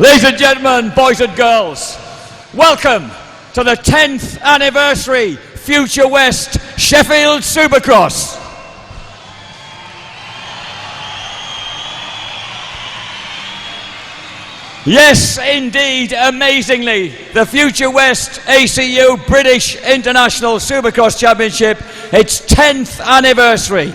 Ladies and gentlemen, boys and girls, welcome to the 10th anniversary Future West Sheffield Supercross. Yes, indeed, amazingly, the Future West ACU British International Supercross Championship, its 10th anniversary.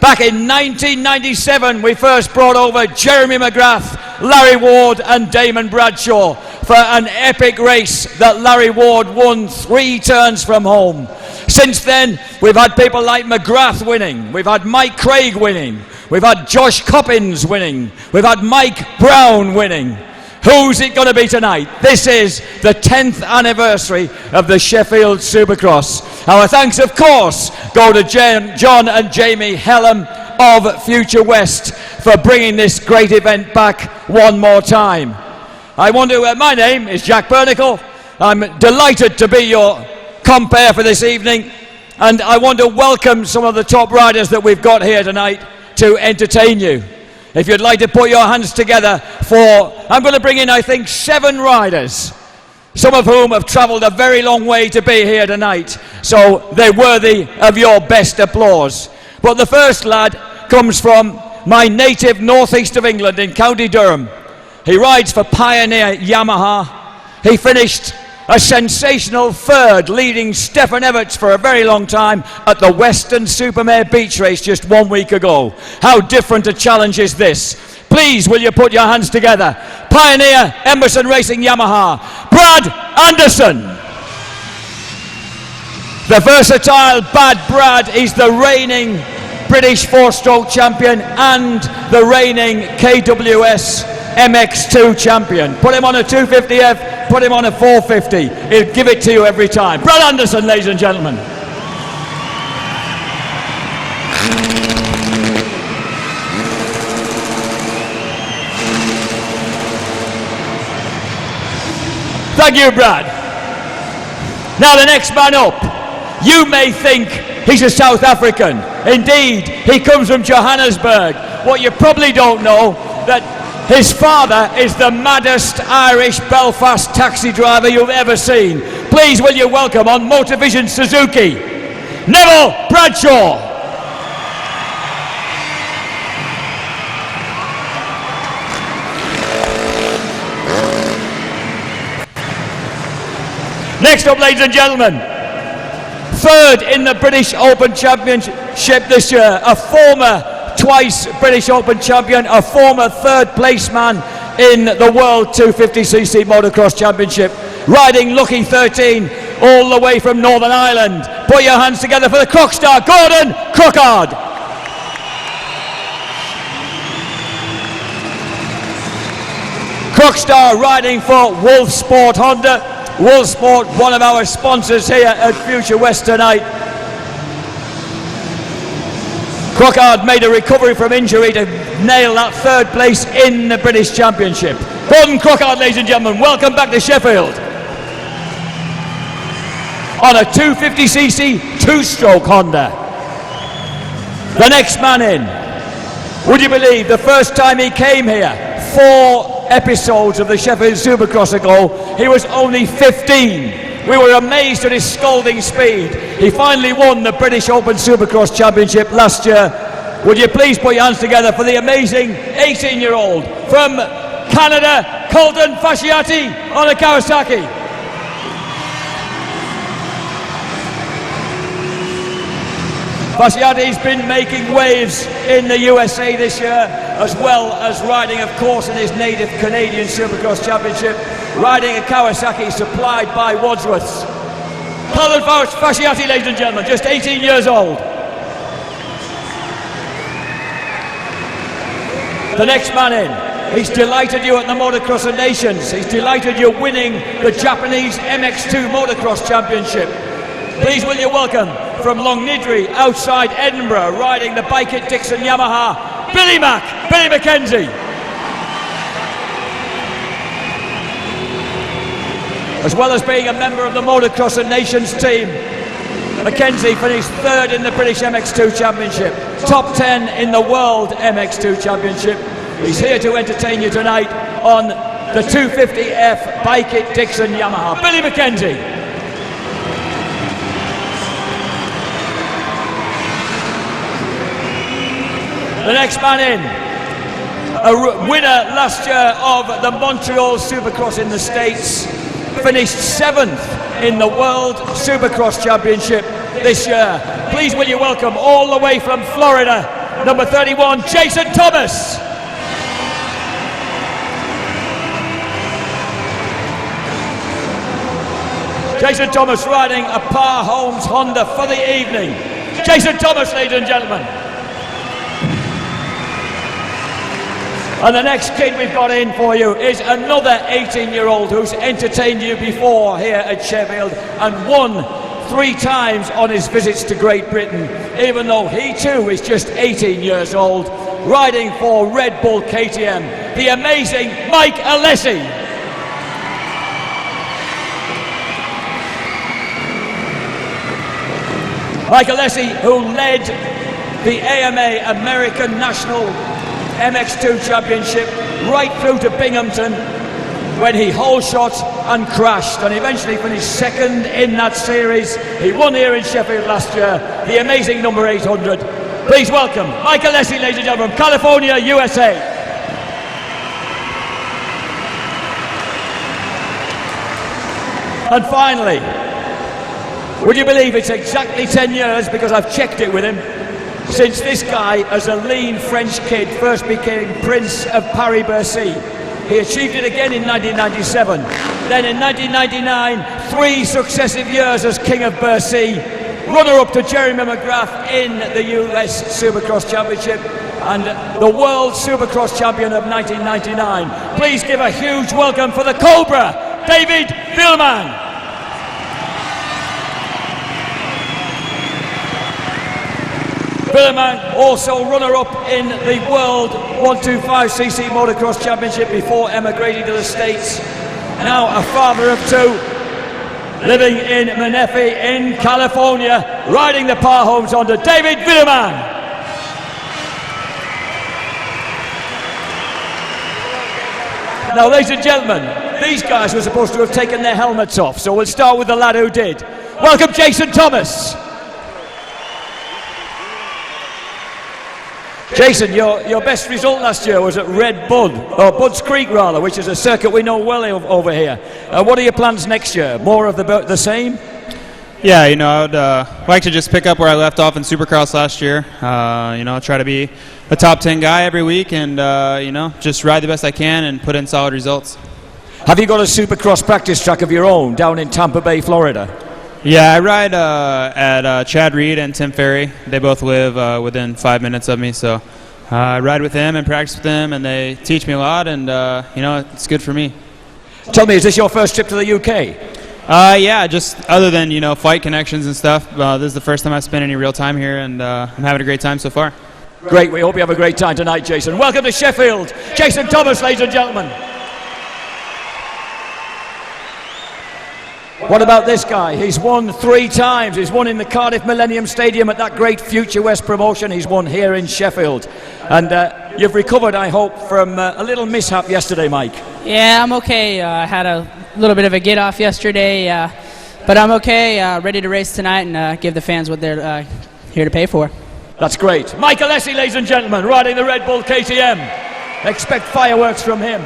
Back in 1997, we first brought over Jeremy McGrath, Larry Ward and Damon Bradshaw for an epic race that Larry Ward won 3 turns from home. Since then, we've had people like McGrath winning, we've had Mike Craig winning, we've had Josh Coppins winning, we've had Mike Brown winning. Who's it going to be tonight? This is the 10th anniversary of the Sheffield Supercross. Our thanks, of course, go to John and Jamie Hellam of Future West for bringing this great event back one more time. My name is Jack Bernicle. I'm delighted to be your compere for this evening, and I want to welcome some of the top riders that we've got here tonight to entertain you. If you'd like to put your hands together I'm going to bring in, I think, 7 riders, some of whom have travelled a very long way to be here tonight, so they're worthy of your best applause. But the first lad comes from my native northeast of England in County Durham. He rides for Pioneer Yamaha. He finished a sensational 3rd, leading Stefan Everts for a very long time at the Western Supermare Beach Race just 1 week ago. How different a challenge is this? Please, will you put your hands together? Pioneer Emerson Racing Yamaha, Brad Anderson. The versatile Bad Brad is the reigning British 4-stroke champion and the reigning KWS MX2 champion. Put him on a 250F, put him on a 450. He'll give it to you every time. Brad Anderson, ladies and gentlemen. Thank you, Brad. Now the next man up. You may think he's a South African. Indeed, he comes from Johannesburg. What you probably don't know, that his father is the maddest Irish Belfast taxi driver you've ever seen. Please will you welcome on Motorvision Suzuki, Neville Bradshaw. Next up, ladies and gentlemen, 3rd in the British Open Championship this year, a former twice British Open champion, a former 3rd place man in the World 250cc Motocross Championship, riding Lucky 13 all the way from Northern Ireland. Put your hands together for the Crockstar, Gordon Crockard. Crockstar riding for Wolf Sport Honda. Wolf Sport, one of our sponsors here at Future West tonight. Crockard made a recovery from injury to nail that 3rd place in the British Championship. Gordon Crockard, ladies and gentlemen, welcome back to Sheffield. On a 250cc 2-stroke Honda. The next man in. Would you believe the first time he came here, 4 episodes of the Sheffield Supercross ago, he was only 15. We were amazed at his scalding speed. He finally won the British Open Supercross Championship last year. Would you please put your hands together for the amazing 18-year-old from Canada, Colton Fasciati on a Kawasaki. Fasciati's been making waves in the USA this year, as well as riding, of course, in his native Canadian Supercross Championship, riding a Kawasaki supplied by Wadsworth's. Colin Fasciati, ladies and gentlemen, just 18 years old. The next man in. He's delighted you at the Motocross of Nations. He's delighted you're winning the Japanese MX2 Motocross Championship. Please will you welcome from Longnidry outside Edinburgh, riding the Bike It Dixon Yamaha, Billy McKenzie. As well as being a member of the Motocross of Nations team, McKenzie finished 3rd in the British MX2 Championship, top 10 in the World MX2 Championship. He's here to entertain you tonight on the 250F Bike It Dixon Yamaha, Billy McKenzie. The next man in, a winner last year of the Montreal Supercross in the States, finished 7th in the World Supercross Championship this year. Please will you welcome all the way from Florida, number 31, Jason Thomas. Jason Thomas riding a Par Holmes Honda for the evening. Jason Thomas, ladies and gentlemen. And the next kid we've got in for you is another 18-year-old who's entertained you before here at Sheffield and won 3 times on his visits to Great Britain, even though he too is just 18 years old, riding for Red Bull KTM, the amazing Mike Alessi. Mike Alessi, who led the AMA American National MX2 Championship right through to Binghamton, when he hole shot and crashed and eventually finished 2nd in that series. He won here in Sheffield last year, the amazing number 800. Please welcome Mike Alessi, ladies and gentlemen, from California, USA. And finally, would you believe it's exactly 10 years, because I've checked it with him, since this guy, as a lean French kid, first became Prince of Paris-Bercy. He achieved it again in 1997. Then in 1999, 3 successive years as King of Bercy, runner-up to Jeremy McGrath in the US Supercross Championship, and the World Supercross Champion of 1999. Please give a huge welcome for the Cobra, David Villeman. Villeman, also runner-up in the World 125cc Motocross Championship before emigrating to the States. Now a father of 2, living in Menifee in California, riding the Par Holmes Honda, David Villeman. Now, ladies and gentlemen, these guys were supposed to have taken their helmets off, so we'll start with the lad who did. Welcome, Jason Thomas. Jason, your best result last year was at Red Bud, or Bud's Creek rather, which is a circuit we know well over here. What are your plans next year? More of the same? Yeah, you know, I'd like to just pick up where I left off in Supercross last year. You know, try to be a top 10 guy every week and, you know, just ride the best I can and put in solid results. Have you got a Supercross practice track of your own down in Tampa Bay, Florida? Yeah, I ride at Chad Reed and Tim Ferry. They both live within 5 minutes of me, so I ride with them and practice with them, and they teach me a lot, and you know, it's good for me. Tell me, is this your first trip to the UK? Yeah, just other than, you know, flight connections and stuff. This is the first time I've spent any real time here, and I'm having a great time so far. Great, we hope you have a great time tonight, Jason. Welcome to Sheffield, Jason Thomas, ladies and gentlemen. What about this guy? He's won 3 times. He's won in the Cardiff Millennium Stadium at that great Future West promotion. He's won here in Sheffield. And you've recovered, I hope, from a little mishap yesterday, Mike. Yeah, I'm okay. I had a little bit of a get-off yesterday, but I'm okay. Ready to race tonight and give the fans what they're here to pay for. That's great. Mike Alessi, ladies and gentlemen, riding the Red Bull KTM. Expect fireworks from him.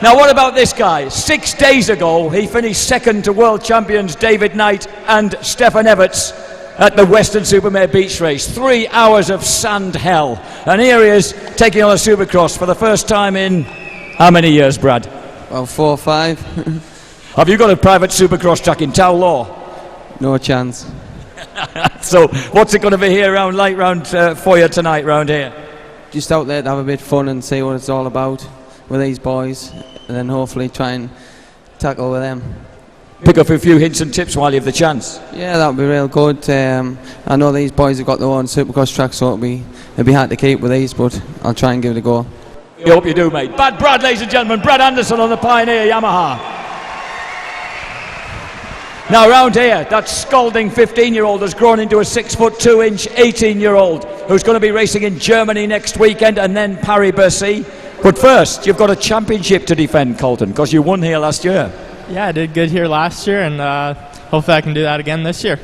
Now, what about this guy? 6 days ago, he finished 2nd to world champions David Knight and Stefan Everts at the Western Supermare Beach Race. 3 hours of sand hell. And here he is taking on a Supercross for the first time in how many years, Brad? Well, 4 or 5. Have you got a private Supercross track in Tow Law? No chance. So, what's it going to be here for you tonight round here? Just out there to have a bit of fun and see what it's all about with these boys, and then hopefully try and tackle with them. Pick up a few hints and tips while you have the chance. Yeah, that would be real good. I know these boys have got their own Supercross track, so it'll be hard to keep with these, but I'll try and give it a go. We hope you do, mate. Bad Brad, ladies and gentlemen, Brad Anderson on the Pioneer Yamaha. Now round here, that scalding 15-year-old has grown into a 6'2" 18-year-old who's going to be racing in Germany next weekend and then Paris-Bercy. But first, you've got a championship to defend, Colton, because you won here last year. Yeah, I did good here last year, and hopefully I can do that again this year.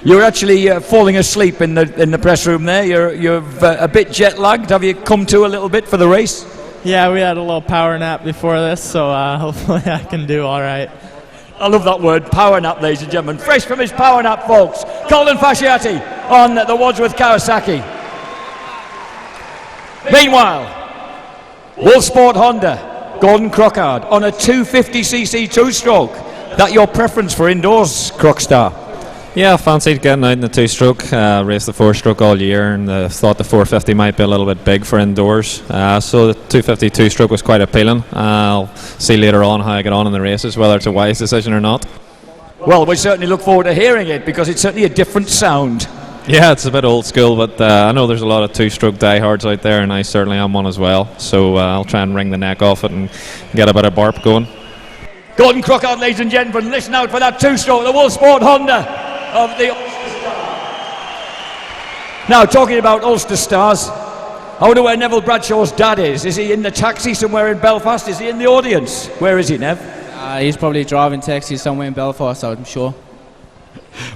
You're actually falling asleep in the press room there. You're a bit jet lagged. Have you come to a little bit for the race? Yeah, we had a little power nap before this, so hopefully I can do all right. I love that word, power nap, ladies and gentlemen. Fresh from his power nap, folks. Colton Fasciati on the Wadsworth Kawasaki. Meanwhile, Wolfsport Honda, Gordon Crockard on a 250cc two-stroke. That your preference for indoors, Crockstar? Yeah, I fancied getting out in the two-stroke. Raced the four-stroke all year, and thought the 450 might be a little bit big for indoors. So the 250 two-stroke was quite appealing. I'll see later on how I get on in the races, whether it's a wise decision or not. Well, we certainly look forward to hearing it, because it's certainly a different sound. Yeah, it's a bit old school, but I know there's a lot of two-stroke diehards out there, and I certainly am one as well. So I'll try and wring the neck off it and get a bit of barp going. Gordon Crockard, ladies and gentlemen, listen out for that two-stroke, the Wolfsport Honda of the Ulster Stars. Now, talking about Ulster Stars, I wonder where Neville Bradshaw's dad is. Is he in the taxi somewhere in Belfast? Is he in the audience? Where is he, Nev? He's probably driving taxi somewhere in Belfast, I'm sure.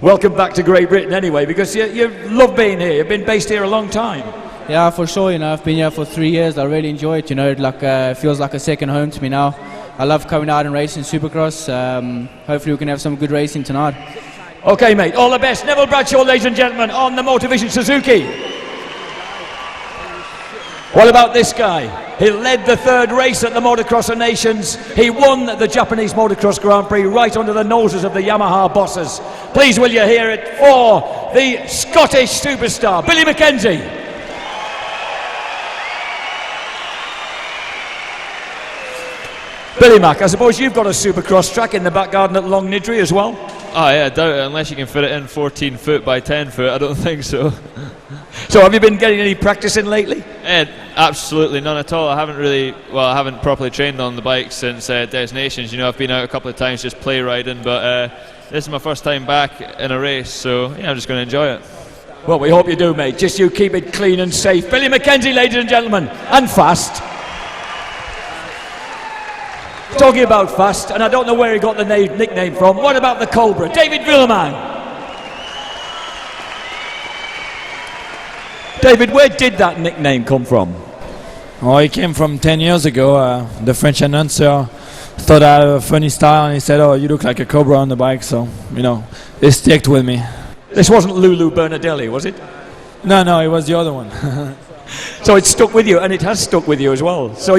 Welcome back to Great Britain anyway, because you love being here. You've been based here a long time. Yeah, for sure. I've been here for 3 years. I really enjoy it. It feels like a second home to me now. I love coming out and racing Supercross. Hopefully we can have some good racing tonight. Okay, mate, all the best. Neville Bradshaw, ladies and gentlemen, on the Motorvision Suzuki. What about this guy? He led the third race at the Motocross of Nations. He won the Japanese Motocross Grand Prix right under the noses of the Yamaha bosses. Please will you hear it for the Scottish superstar, Billy McKenzie. Billy Mac, I suppose you've got a Supercross track in the back garden at Long Nidri as well? Oh yeah, I doubt it, unless you can fit it in 14 foot by 10 foot, I don't think so. So have you been getting any practice in lately? Absolutely none at all. I haven't properly trained on the bike since Destinations. I've been out a couple of times just play riding, but this is my first time back in a race, so yeah, I'm just going to enjoy it. Well, we hope you do, mate. Just you keep it clean and safe. Billy McKenzie, ladies and gentlemen, and fast. Talking about fast, and I don't know where he got the nickname from. What about the Cobra? David Villeman. David, where did that nickname come from? Oh, it came from 10 years ago. The French announcer thought I had a funny style, and he said, "Oh, you look like a Cobra on the bike." So, it stuck with me. This wasn't Lulu Bernadelli, was it? No, it was the other one. So it stuck with you, and it has stuck with you as well. So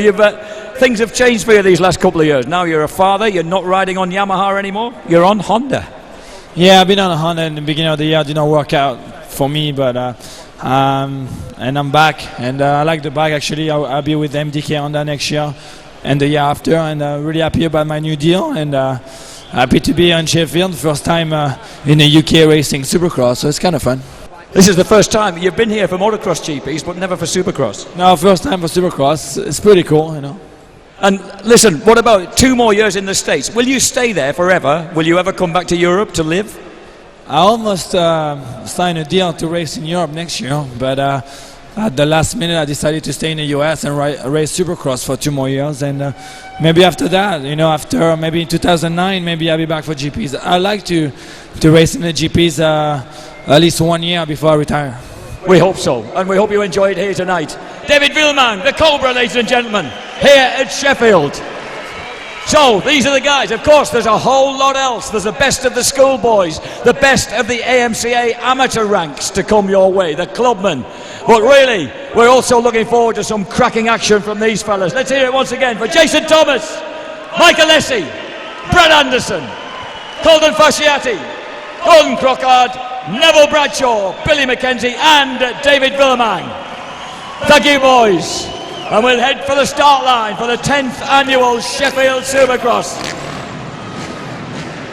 things have changed for you these last couple of years. Now you're a father, you're not riding on Yamaha anymore, you're on Honda. Yeah, I've been on a Honda in the beginning of the year. It did not work out for me, but and I'm back, and I like the bike actually. I'll be with MDK Honda next year and the year after, and really happy about my new deal, and happy to be on Sheffield, first time in the UK racing Supercross, so it's kind of fun. This is the first time you've been here for motocross GPs, but never for Supercross. No, first time for Supercross. It's pretty cool, And listen, what about 2 more years in the States? Will you stay there forever? Will you ever come back to Europe to live? I almost signed a deal to race in Europe next year, but at the last minute I decided to stay in the US and race Supercross for 2 more years, and maybe after that, after maybe in 2009, maybe I'll be back for GPs. I like to race in the GPs at least 1 year before I retire. We hope so, and we hope you enjoy it here tonight. David Villeman, the Cobra, ladies and gentlemen, here at Sheffield. So, these are the guys. Of course, there's a whole lot else. There's the best of the schoolboys, the best of the AMCA amateur ranks to come your way, the clubmen. But really, we're also looking forward to some cracking action from these fellas. Let's hear it once again for Jason Thomas, Michael Essie, Brad Anderson, Colton Fasciati, Gordon Crockard, Neville Bradshaw, Billy McKenzie and David Villeman. Thank you, boys. And we'll head for the start line for the 10th annual Sheffield Supercross.